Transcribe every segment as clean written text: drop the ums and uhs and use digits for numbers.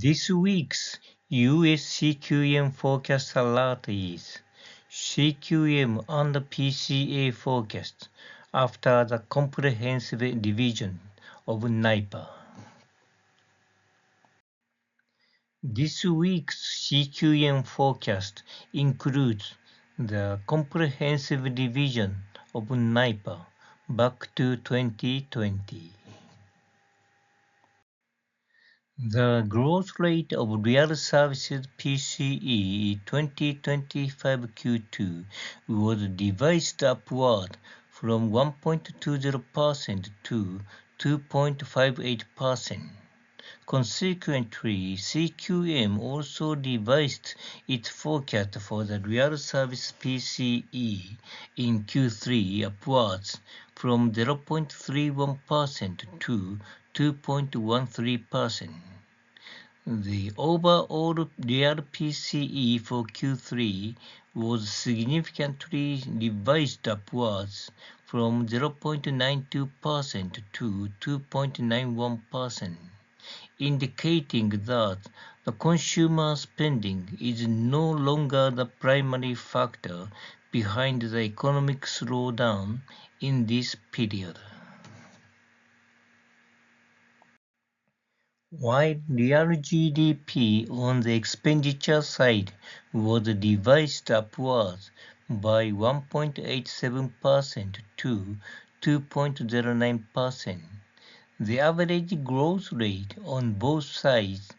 This week's US CQM Forecast Alert is CQM and PCA forecast after the comprehensive revision of NIPA. This week's CQM forecast includes the comprehensive revision of NIPA back to 2020. The growth rate of real services PCE 2025 Q2 was revised upward from 1.20% to 2.58%. Consequently, CQM also revised its forecast for the real service PCE in Q3 upwards from 0.31% to 2.13%. The overall real PCE for Q3 was significantly revised upwards from 0.92% to 2.91%, indicating that the consumer spending is no longer the primary factor behind the economic slowdown in this period. While real GDP on the expenditure side was revised upwards by 1.87% to 2.09%, the average growth rate on both sides,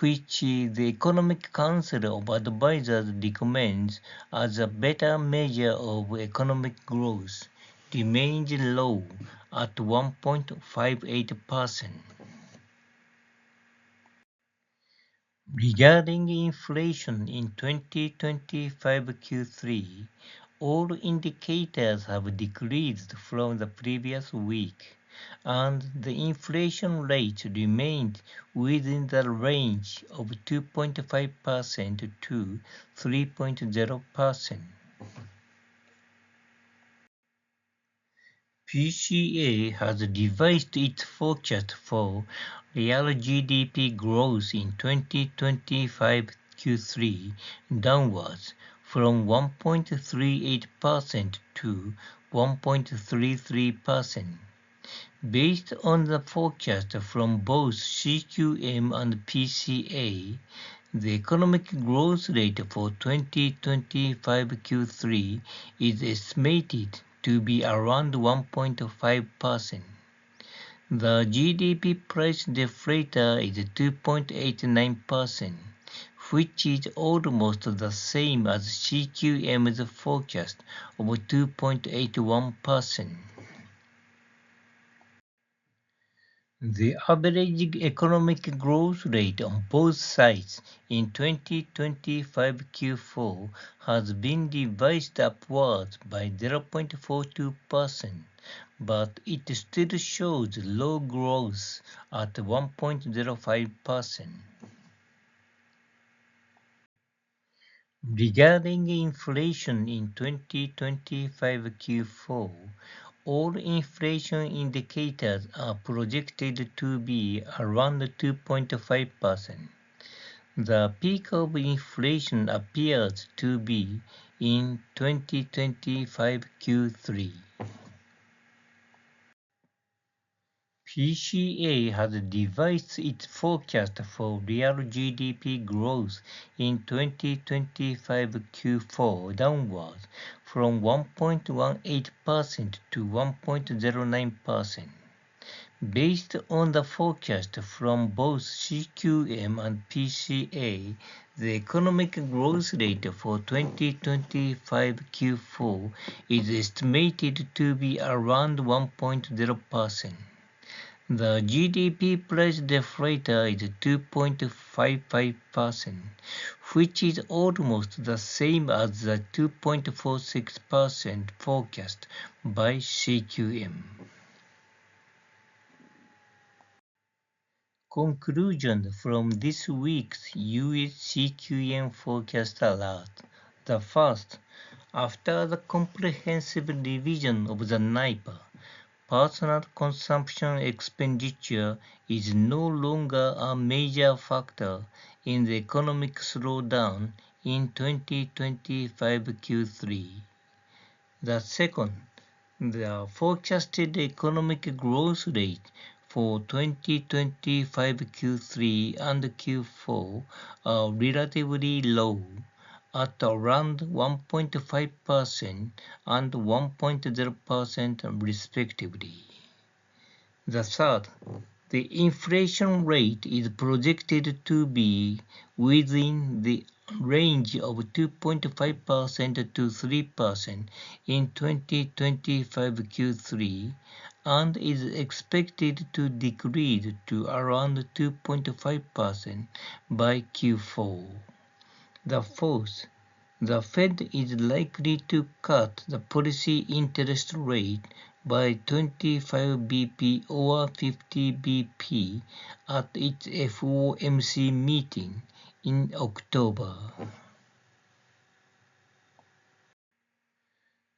which the Economic Council of Advisors recommends as a better measure of economic growth, remains low at 1.58%. Regarding inflation in 2025 Q3, all indicators have decreased from the previous week, and the inflation rate remained within the range of 2.5% to 3.0%. PCA has revised its forecast for real GDP growth in 2025 Q3 downwards from 1.38% to 1.33%. Based on the forecast from both CQM and PCA, the economic growth rate for 2025 Q3 is estimated to be around 1.5%. The GDP price deflator is 2.89%, which is almost the same as CQM's forecast of 2.81%. The average economic growth rate on both sides in 2025 Q4 has been revised upwards by 0.42%, but it still shows low growth at 1.05%. Regarding inflation in 2025 Q4, all inflation indicators are projected to be around 2.5%. The peak of inflation appears to be in 2025 Q3. PCA has revised its forecast for real GDP growth in 2025 Q4 downwards from 1.18% to 1.09%. Based on the forecast from both CQM and PCA, the economic growth rate for 2025 Q4 is estimated to be around 1.0%. The GDP price deflator is 2.55%, which is almost the same as the 2.46% forecast by CQM. Conclusion from this week's US CQM Forecast Alert. The first, after the comprehensive revision of the NIPA, personal consumption expenditure is no longer a major factor in the economic slowdown in 2025 Q3. The second, the forecasted economic growth rate for 2025 Q3 and Q4 are relatively low, at around 1.5% and 1.0% respectively. The third, the inflation rate is projected to be within the range of 2.5% to 3% in 2025 Q3 and is expected to decrease to around 2.5% by Q4. The fourth, the Fed is likely to cut the policy interest rate by 25 bp or 50 bp at its FOMC meeting in October.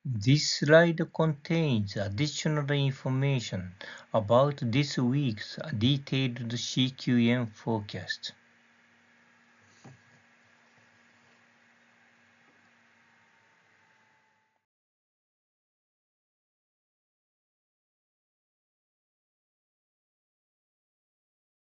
This slide contains additional information about this week's detailed CQM forecast.